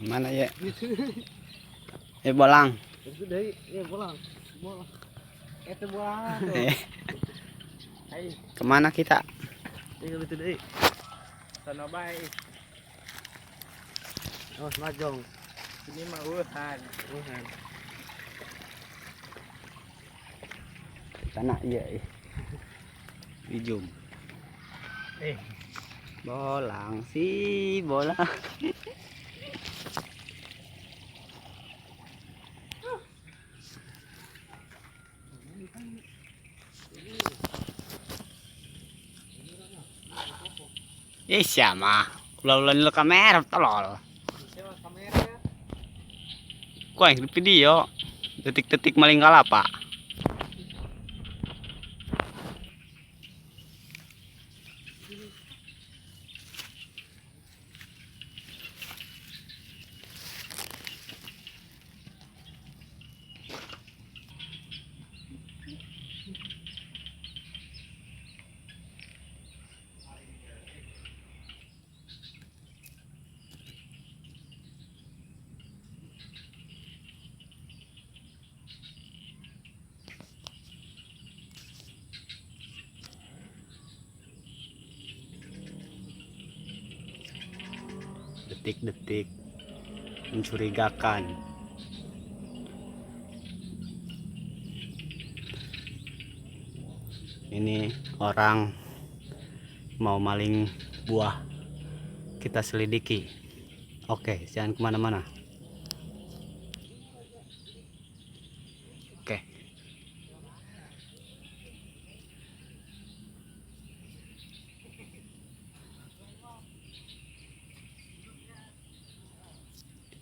Mana ya? Bolang. Itu dari bolang. Bolang. Itu bolang. Hai. Kemana kita? Itu dari. Sana baik. Oh, Majong. Ini mah Wuhan. Tanah iya. Bijum. Bolang sih, bolang. Siapa? Ulah-ulah nilo kamera tolol. Kau yang video detik-detik maling kalapa. Detik-detik mencurigakan. Ini orang mau maling buah, kita selidiki. Oke, jangan kemana-mana. Oke,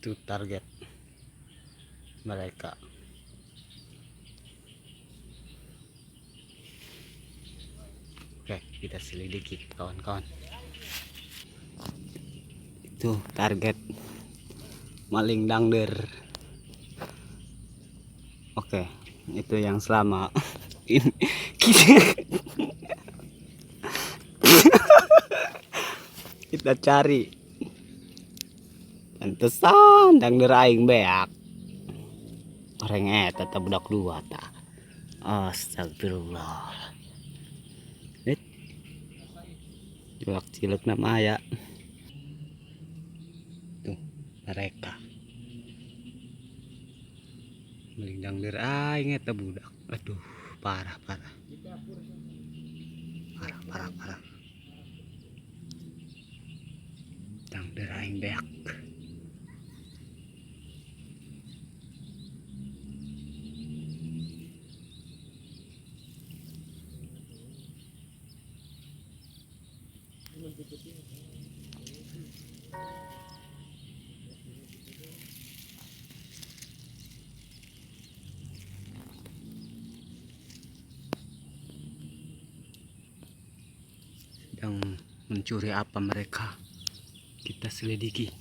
itu target mereka. Oke, kita selidiki kawan-kawan. Itu target maling dangder. Oke, itu yang selama ini kita cari. Pantesan dangder aing beak. Orang tetap budak dua tak. Astagfirullah. Jual ciluk nama ya. Tuh mereka melindang der aing eta budak. Aduh, parah. Dang der aing beak. Sedang mencuri apa mereka? Kita selidiki.